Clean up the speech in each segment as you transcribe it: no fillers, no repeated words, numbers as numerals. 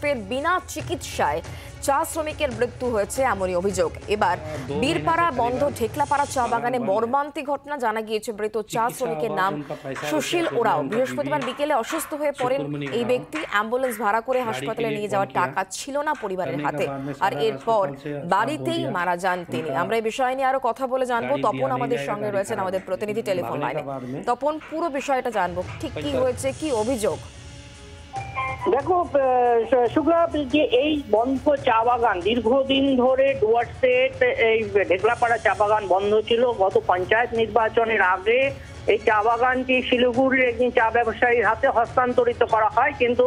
ফের বিনা চিকিৎসায় চা শ্রমিকের মৃত্যু হয়েছে এমনই অভিযোগ। এবার বীরপাড়া বন্ধ ঢেকলাপাড়া চা বাগানে মর্মান্তিক ঘটনা। জানা গিয়েছে মৃত চা শ্রমিকের নাম সুশীল ওরাও। বৃহস্পতিবার বিকেলে অসুস্থ হয়ে পড়েন এই ব্যক্তি। অ্যাম্বুলেন্স ভাড়া করে হাসপাতালে নিয়ে যাওয়ার টাকা ছিল না পরিবারের হাতে, আর এরপর বাড়িতেই মারা যান তিনি। আমরা এই বিষয় নিয়ে আরো কথা বলে জানবো। তপন আমাদের সঙ্গে রয়েছেন, আমাদের প্রতিনিধি টেলিফোন লাইনে। তপন, পুরো বিষয়টা জানবো, ঠিক কি হয়েছে, কি অভিযোগ? দেখো শুক্লা, যে এই বন্ধ চা বাগান দীর্ঘদিন ধরে ডুয়ার্সের এই ঢেকলাপাড়া চা বাগান বন্ধ ছিল। গত পঞ্চায়েত নির্বাচনের আগে এই চা বাগানটি শিলিগুড়ির একজন চা ব্যবসায়ীর হাতে হস্তান্তরিত করা হয়, কিন্তু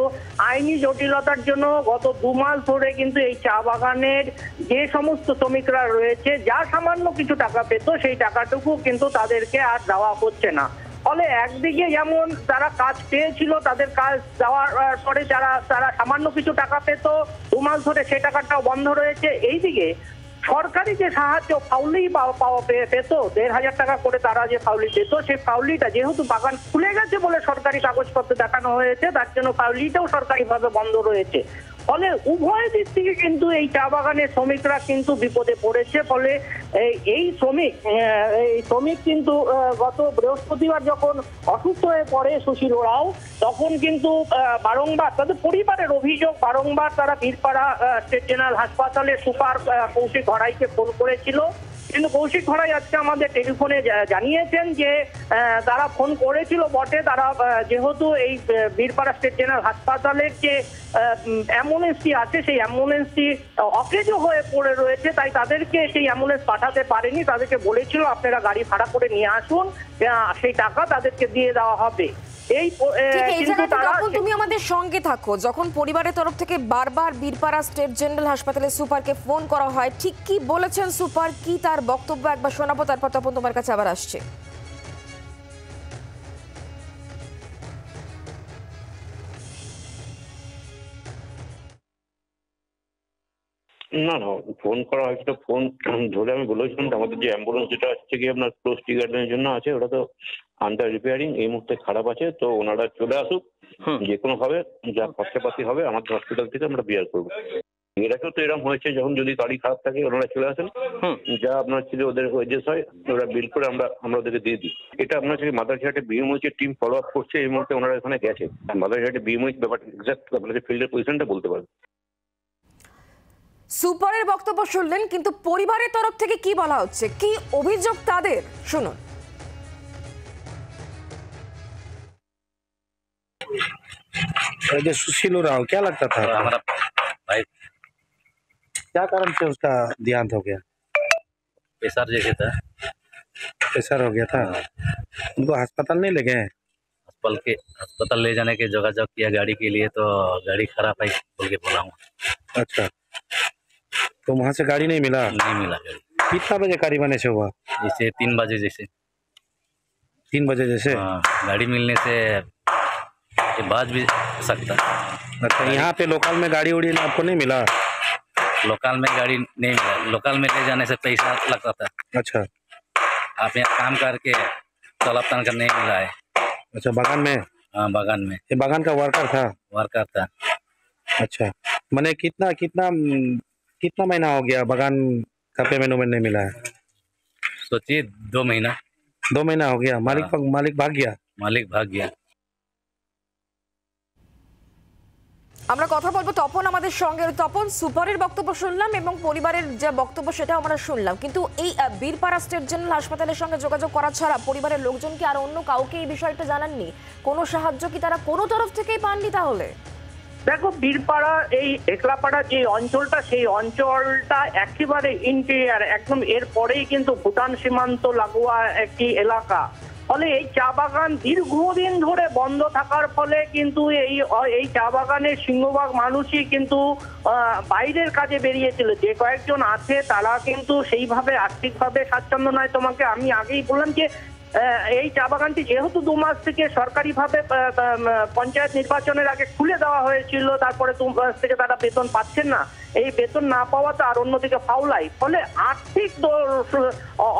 আইনি জটিলতার জন্য গত 2 মাস ধরে কিন্তু এই চা বাগানের যে সমস্ত শ্রমিকরা রয়েছে, যা সামান্য কিছু টাকা পেত সেই টাকাটুকু কিন্তু তাদেরকে আর দেওয়া হচ্ছে না। ফলে একদিকে যেমন তারা কাজ পেয়েছিল, তাদের কাজ দেওয়ার পরে তারা সামান্য কিছু টাকা পেত, 2 মাস ধরে সেই টাকাটাও বন্ধ রয়েছে। এইদিকে সরকারি যে সাহায্য ফাউলি পেত 1,500 টাকা করে, তারা যে ফাউলি পেত, সেই ফাউলিটা যেহেতু বাগান খুলে গেছে বলে সরকারি কাগজপত্র দেখানো হয়েছে, তার জন্য ফাউলিটাও সরকারিভাবে বন্ধ রয়েছে। ফলে উভয় দিক থেকে কিন্তু এই চা বাগানের শ্রমিকরা কিন্তু বিপদে পড়েছে। ফলে এই শ্রমিক কিন্তু গত বৃহস্পতিবার যখন অসুস্থ হয়ে পড়ে সুশীল ওরাও, তখন কিন্তু বারংবার তাদের পরিবারের অভিযোগ, বারংবার তারা বীরপাড়া স্টেট জেনারেল হাসপাতালের সুপার কৌশিক ঘড়াইকে ফোন করেছিল। কিন্তু কৌশিক ঘড়াই আজকে আমাদের টেলিফোনে জানিয়েছেন যে তারা ফোন করেছিল বটে, তারা যেহেতু এই বীরপাড়া স্টেট জেনারেল হাসপাতালের যে অ্যাম্বুলেন্সটি আছে সেই অ্যাম্বুলেন্সটি অকেজো হয়ে পড়ে রয়েছে, তাই তাদেরকে সেই অ্যাম্বুলেন্স পাঠাতে পারেনি। তাদেরকে বলেছিল আপনারা গাড়ি ভাড়া করে নিয়ে আসুন, সেই টাকা তাদেরকে দিয়ে দেওয়া হবে। তুমি আমাদের সঙ্গে থাকো। যখন পরিবারের তরফ থেকে বারবার বীরপাড়া স্টেট জেনারেল হাসপাতালের সুপারকে ফোন করা হয়, ঠিক কি বলেছেন সুপার, কি তার বক্তব্য একবার শোনাবো, তারপর তপন তোমার কাছে আবার আসছে। না না, ফোন করা হয়েছিল। ফোন ধরে আমি বলেছিলাম আমাদের যে অ্যাম্বুলেন্স যেটা হচ্ছে কি আপনার ক্লোজ টি গার্ডেনের জন্য আছে, ওটা তো আন্ডার রিপেয়ারিং, এই মুহূর্তে খারাপ আছে। তো ওনারা চলে আসুক, যে কোনো ভাবে যা খরচাপাতি হবে আমাদের হসপিটাল থেকে আমরা বিয়ার করবো। এর আগেও তো এরকম হয়েছে, যখন যদি গাড়ি খারাপ থাকে ওনারা চলে আসেন, যা আপনার ছিল ওদের ওয়েজেস হয় ওরা বিল করে আমরা ওদেরকে দিয়ে দিই। এটা আপনার হচ্ছে মাদারঘাটে বিএমওইচের টিম ফলো আপ করছে। এই মুহূর্তে ওনারা এখানে গেছে, মাদারঘাটে বিএমওইচ ব্যাপারটা এক্সাক্ট আপনাদের ফিল্ডের পজিশনটা বলতে পারবে। সুপারের বক্তব্য শুনলেন, কিন্তু পরিবারের তরফ থেকে কি বলা হচ্ছে, কি অভিযোগ তাদের, শুনুন। सुशील उराव क्या लगता था हमारा भाई? क्या कारण से उसका देहांत हो गया? प्रेशर जैसे था। प्रेशर हो गया था। उनको अस्पताल नहीं ले गए? अस्पताल ले जाने के जोगाजोग किया गाड़ी के लिए, तो गाड़ी खराब है बोल के बोला हूँ। अच्छा, तो वहाँ से गाड़ी नहीं मिला? नहीं मिला गाड़ी। कितना बजे करीबन ऐसे हुआ? जैसे 3 बजे जैसे। 3 बजे जैसे? गाड़ी मिलने से बाज भी सकता। अच्छा, यहाँ पे लोकल में गाड़ी उड़ी आपको नहीं मिला? लोकल में गाड़ी नहीं मिला, लोकल में ले जाने से पैसा लगता था। अच्छा, आप यहाँ काम करके तलब कर नहीं मिला है। अच्छा, बागान में? हाँ, बागान में। ये बागान का वर्कर था? वर्कर था। अच्छा, मैंने कितना महीना हो गया बागान का पेमेंट नहीं मिला है? सोचिए 2 महीना। 2 महीना हो गया। मालिक भाग गया? मालिक भाग गया। আমরা কথা বলবো তপন আমাদের সঙ্গে। তপন, সুপারের বক্তব্য শুনলাম এবং পরিবারের যে বক্তব্য সেটা আমরা শুনলাম, কিন্তু এই বীরপাড়া স্টেট জেনারেল হাসপাতালের সঙ্গে যোগাযোগ করা ছাড়া পরিবারের লোকজন কি আর অন্য কাউকে এই বিষয়টা জানাননি? কোনো সাহায্য কি তারা কোনো তরফ থেকেই পাননি? তাহলে দেখো, বীরপাড়া এই ঢেকলাপাড়া যে অঞ্চলটা, সেই অঞ্চলটা একেবারে ইন্টেরিয়ার, একদম এর পরেই কিন্তু ভুটান সীমান্ত লাগোয়া একটি এলাকা। ফলে এই চা বাগান দীর্ঘদিন ধরে বন্ধ থাকার ফলে কিন্তু এই চা বাগানের সিংহভাগ মানুষই কিন্তু বাইরের কাজে বেরিয়েছিল। যে কয়েকজন আছে তারা কিন্তু সেইভাবে আর্থিকভাবে স্বাচ্ছন্দ্য নয়। তোমাকে আমি আগেই বললাম যে এই চা বাগানটি যেহেতু 2 মাস থেকে সরকারিভাবে পঞ্চায়েত নির্বাচনের আগে খুলে দেওয়া হয়েছিল, তারপরে 2 মাস থেকে তারা বেতন পাচ্ছেন না। এই বেতন না পাওয়াতে আর অন্যদিকে ফাউলাই, ফলে আর্থিক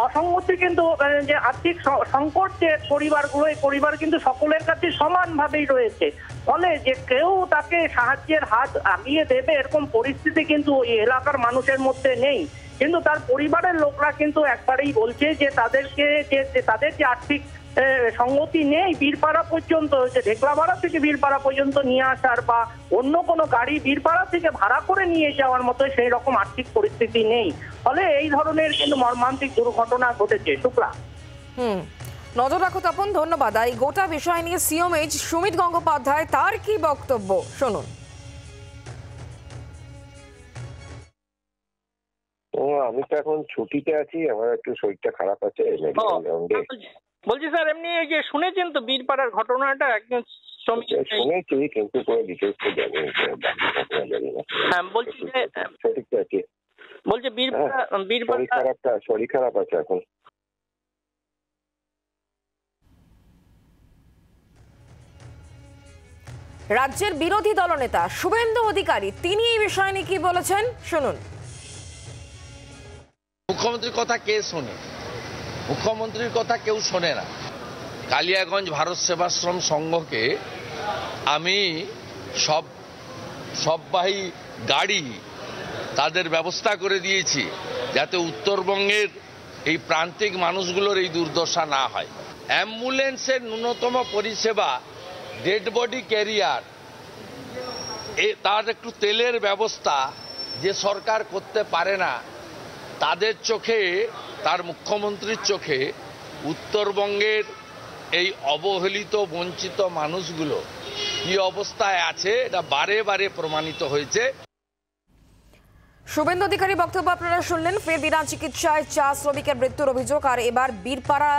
অসঙ্গতি কিন্তু যে আর্থিক সংকট যে পরিবারগুলো, এই পরিবার কিন্তু সকলের কাছে সমানভাবেই রয়েছে। ফলে যে কেউ তাকে সাহায্যের হাত আগিয়ে দেবে এরকম পরিস্থিতি কিন্তু এই এলাকার মানুষের মধ্যে নেই। কিন্তু তার পরিবারের লোকরা কিন্তু একবারেই বলছে যে তাদেরকে তাদের যে আর্থিক সঙ্গতি নেই বীরপাড়া পর্যন্ত, যে ঢেকলাপাড়া থেকে বীরপাড়া পর্যন্ত নিয়ে আসার বা অন্য কোনো গাড়ি বীরপাড়া থেকে ভাড়া করে নিয়ে যাওয়ার মতো সেই রকম আর্থিক পরিস্থিতি নেই। ফলে এই ধরনের কিন্তু মর্মান্তিক দুর্ঘটনা ঘটেছে। শুক্লা, নজর রাখো তপন, ধন্যবাদ। এই গোটা বিষয় নিয়ে সিএমএইচ সুমিত গঙ্গোপাধ্যায় তার কি বক্তব্য শুনুন। আমি তো এখন ছুটিতে আছি, আমার একটু শরীরটা খারাপ আছে। বলছি স্যার, এমনি এই যে শুনেছেন তো বীরপাড়ার ঘটনাটা, একজন শুনেছি কিন্তু পুরো ডিটেলস তো জানি না। হ্যাঁ বলছি যে সঠিক আছে, বলছে বীরপাড়া শরীর খারাপ আছে এখন। রাজ্যের বিরোধী দলনেতা শুভেন্দু অধিকারী তিনি এই বিষয় নিয়ে কি বলেছেন শুনুন। মুখ্যমন্ত্রীর কথা কে শোনে? মুখ্যমন্ত্রীর কথা কেউ শোনে না। কালিয়াগঞ্জ ভারত সেবাশ্রম সংঘকে আমি সববাহী গাড়ি তাদের ব্যবস্থা করে দিয়েছি, যাতে উত্তরবঙ্গের এই প্রান্তিক মানুষগুলোর এই দুর্দশা না হয়। অ্যাম্বুলেন্সের ন্যূনতম পরিষেবা, ডেড বডি ক্যারিয়ার, তার একটু তেলের ব্যবস্থা যে সরকার করতে পারে না, তাদের চোখে, তার মুখ্যমন্ত্রীর চোখে উত্তরবঙ্গের এই অবহেলিত বঞ্চিত মানুষগুলো কি অবস্থায় আছে এটা বারে বারে প্রমাণিত হয়েছে। শুভেন্দু অধিকারী বক্তব্য আপনারা শুনলেন। ফের বিনা চিকিৎসায় চা শ্রমিকের মৃত্যুর অভিযোগ। আর এবার বীরপাড়া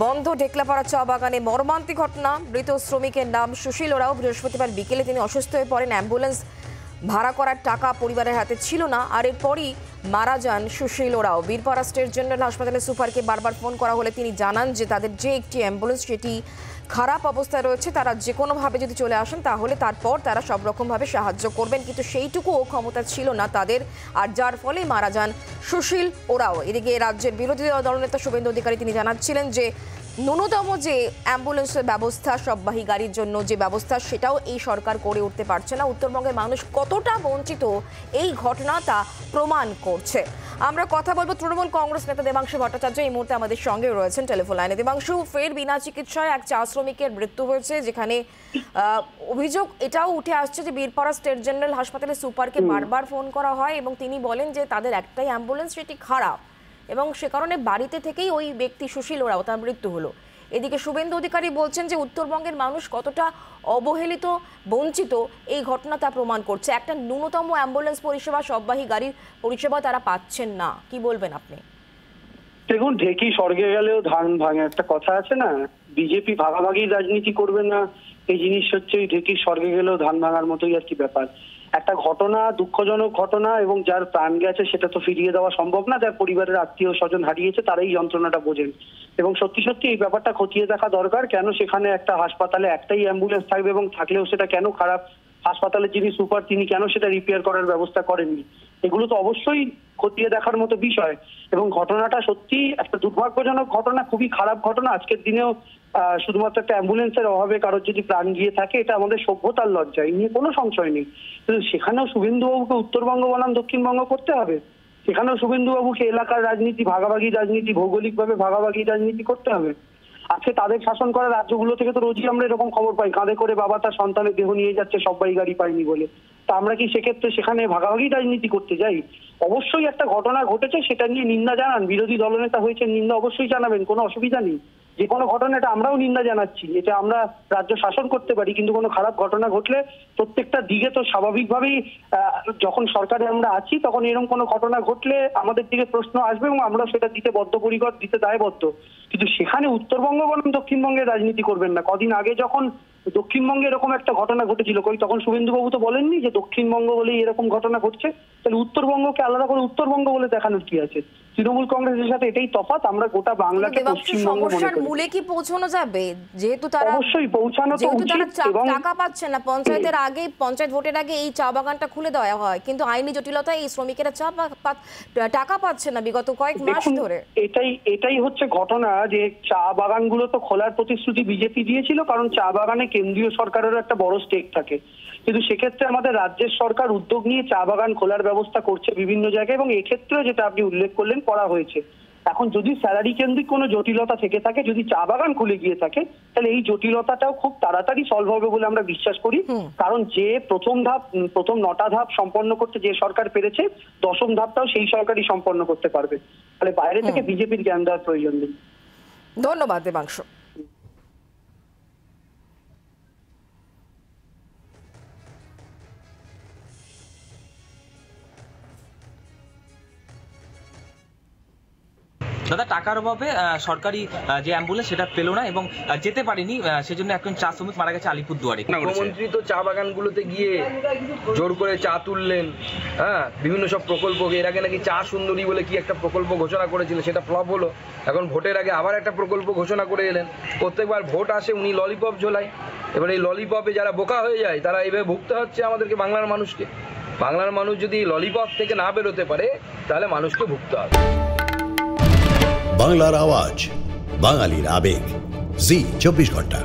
বন্ধ ঢেকলাপাড়া চা বাগানে মর্মান্তিক ঘটনা। মৃত শ্রমিকের নাম সুশীল ওরাও। বৃহস্পতিবার বিকেলে তিনি অসুস্থ হয়ে পড়েন। অ্যাম্বুলেন্স ভাড়া করার টাকা পরিবারের হাতে ছিল না, আর এরপরই মারা যান সুশীল ওরাও। বীরপাড়া স্টেট জেনারেল হাসপাতালের সুপারকে বারবার ফোন করা হলে তিনি জানান যে তাদের যে একটি অ্যাম্বুলেন্স সেটি খারাপ অবস্থায় রয়েছে, তারা যে কোনোভাবে যদি চলে আসেন তাহলে তারপর তারা সব রকমভাবে সাহায্য করবেন, কিন্তু সেইটুকুও ক্ষমতা ছিল না তাদের, আর যার ফলে মারা যান সুশীল ওরাও। এদিকে রাজ্যের বিরোধী দলনেতা শুভেন্দু অধিকারী তিনি জানাচ্ছিলেন যে ন্যূনতম যে অ্যাম্বুলেন্সের ব্যবস্থা, সববাহী গাড়ির জন্য যে ব্যবস্থা, সেটাও এই সরকার করে উঠতে পারছে না। উত্তরবঙ্গের মানুষ কতটা বঞ্চিত এই ঘটনা তা প্রমাণ করছে। আমরা কথা বলবো তৃণমূল কংগ্রেস নেতা দেবাংশু ভট্টাচার্য এই মুহূর্তে আমাদের সঙ্গে রয়েছেন টেলিফোন লাইনে। দেবাংশু, ফের বিনা চিকিৎসায় এক চা শ্রমিকের মৃত্যু হয়েছে, যেখানে অভিযোগ এটাও উঠে আসছে যে বীরপাড়া স্টেট জেনারেল হাসপাতালের সুপারকে বারবার ফোন করা হয় এবং তিনি বলেন যে তাদের একটাই অ্যাম্বুলেন্স, সেটি খারাপ, এবং সে কারণে বাড়িতে থেকেই ওই ব্যক্তি সুশীল ওরাও তার মৃত্যু হলো। এদিকে শুভেন্দু অধিকারী বলছেন যে উত্তরবঙ্গের মানুষ কতটা অবহেলিত, বঞ্চিত এই ঘটনা তা প্রমাণ করছে। একটা ন্যূনতম অ্যাম্বুলেন্স পরিষেবা, সববাহী গাড়ির পরিষেবা তারা পাচ্ছেন না। কি বলবেন আপনি? দেখুন, ঢেকি স্বর্গে গেলেও ধান ভাঙে একটা কথা আছে না, বিজেপি ভাগাভাগি রাজনীতি করবে না, এই জিনিস হচ্ছে ঢেকি স্বর্গে গেলেও ধান ভাঙার মতোই আর কি ব্যাপার। একটা ঘটনা, দুঃখজনক ঘটনা, এবং যার প্রাণ গেছে সেটা তো ফিরিয়ে দেওয়া সম্ভব না। যার পরিবারের আত্মীয় স্বজন হারিয়েছে তারাই যন্ত্রণাটা বোঝেন, এবং সত্যি সত্যি এই ব্যাপারটা খতিয়ে দেখা দরকার। কেন সেখানে একটা হাসপাতালে একটাই অ্যাম্বুলেন্স থাকবে, এবং থাকলেও সেটা কেন খারাপ? হাসপাতালের যিনি সুপার তিনি কেন সেটা রিপেয়ার করার ব্যবস্থা করেননি? এগুলো তো অবশ্যই খতিয়ে দেখার মতো বিষয়। এবং ঘটনাটা সত্যি একটা দুর্ভাগ্যজনক ঘটনা, খুবই খারাপ ঘটনা। আজকের দিনেও শুধুমাত্র একটা অ্যাম্বুলেন্সের অভাবে কারোর যদি প্রাণ গিয়ে থাকে, এটা আমাদের সভ্যতার লজ্জা, এই নিয়ে কোনো সংশয় নেই। কিন্তু সেখানেও শুভেন্দুবাবুকে উত্তরবঙ্গ বনাম দক্ষিণবঙ্গ করতে হবে? সেখানেও শুভেন্দুবাবুকে এলাকার রাজনীতি, ভাগাভাগি রাজনীতি, ভৌগোলিকভাবে ভাগাভাগি রাজনীতি করতে হবে? আজকে তাদের শাসন করা রাজ্যগুলো থেকে তো রোজই আমরা এরকম খবর পাই, কাঁধে করে বাবা তার সন্তানের দেহ নিয়ে যাচ্ছে সববাই গাড়ি পায়নি বলে। তা আমরা কি সেক্ষেত্রে সেখানে ভাগাভাগি রাজনীতি করতে যাই? অবশ্যই একটা ঘটনা ঘটেছে, সেটা নিয়ে নিন্দা জানান। বিরোধী দলনেতা হয়েছে, নিন্দা অবশ্যই জানাবেন, কোনো অসুবিধা নেই। যে কোনো ঘটনা, এটা আমরাও নিন্দা জানাচ্ছি, এটা আমরা রাজ্য শাসন করতে পারি। কিন্তু কোনো খারাপ ঘটনা ঘটলে প্রত্যেকটা দিকে তো স্বাভাবিকভাবেই, যখন সরকারে আমরা আছি তখন এরকম কোনো ঘটনা ঘটলে আমাদের দিকে প্রশ্ন আসবে, এবং আমরা সেটা দিতে বদ্ধপরিকর, দিতে দায়বদ্ধ। কিন্তু সেখানে উত্তরবঙ্গ বনাম দক্ষিণবঙ্গের রাজনীতি করবেন না। কদিন আগে যখন দক্ষিণবঙ্গে এরকম একটা ঘটনা ঘটেছিল, তখন শুভেন্দুবাবু তো বলেননি যে দক্ষিণবঙ্গ বলেই এরকম ঘটনা ঘটছে? তাহলে উত্তরবঙ্গকে আলাদা করে উত্তরবঙ্গ বলে দেখানোর কি আছে? তৃণমূল কংগ্রেসের সাথে এটাই তফাৎ, আমরা গোটা বাংলাকে পশ্চিমবঙ্গ মনে সমস্যার করি। মূলে কি পৌঁছানো যাবে? যেহেতু তারা অবশ্যই পৌঁছানো তো উচিত, এবং টাকা পাচ্ছে না, পঞ্চায়েতের আগে, পঞ্চায়েত ভোটের আগে এই চা বাগানটা খুলে দেওয়া হয়, কিন্তু আইনি জটিলতায় এই শ্রমিকেরা টাকা পাচ্ছে না বিগত কয়েক মাস ধরে। এটাই হচ্ছে ঘটনা, যে চা বাগানগুলো তো খোলার প্রতিশ্রুতি বিজেপি দিয়েছিল, কারণ চা বাগানে কেন্দ্রীয় সরকারেরও একটা বড় স্টেক থাকে। কিন্তু সেক্ষেত্রে আমাদের রাজ্যের সরকার উদ্যোগ নিয়ে চা বাগান খোলার ব্যবস্থা করছে বিভিন্ন জায়গায়, এবং এক্ষেত্রেও যেটা আপনি উল্লেখ করলেন করা হয়েছে। এখন যদি স্যালারি কেন্দ্রিক কোনো জটিলতা থেকে থাকে, যদি চা বাগান খুলে গিয়ে থাকে, তাহলে এই জটিলতাটাও খুব তাড়াতাড়ি সলভ হবে বলে আমরা বিশ্বাস করি। কারণ যে প্রথম 9টা ধাপ সম্পন্ন করতে যে সরকার পেরেছে, 10ম ধাপটাও সেই সরকারই সম্পন্ন করতে পারবে। তাহলে বাইরে থেকে বিজেপির জ্ঞান দেওয়ার প্রয়োজন নেই। ধন্যবাদ দেবাংশু। দাদা, টাকার অভাবে সরকারি যে অ্যাম্বুলেন্স সেটা পেলো না এবং যেতে পারেনি, সেজন্য একজন চা শ্রমিক মারা গেছে আলিপুরদুয়ারে। মুখ্যমন্ত্রী তো চা বাগানগুলোতে গিয়ে জোর করে চা তুললেন, হ্যাঁ, বিভিন্ন সব প্রকল্প। এর আগে নাকি চা সুন্দরী বলে কি একটা প্রকল্প ঘোষণা করেছিল, সেটা ফ্লপ হলো। এখন ভোটের আগে আবার একটা প্রকল্প ঘোষণা করে এলেন। প্রত্যেকবার ভোট আসে উনি ললিপপ ঝোলায়। এবার এই ললিপপে যারা বোকা হয়ে যায় তারা এইভাবে ভুগতে হচ্ছে আমাদেরকে, বাংলার মানুষকে। বাংলার মানুষ যদি ললিপপ থেকে না বেরোতে পারে তাহলে মানুষকে ভুগতে হবে। বাংলার আওয়াজ, বাঙালির আবেগ, জি 24 ঘন্টা।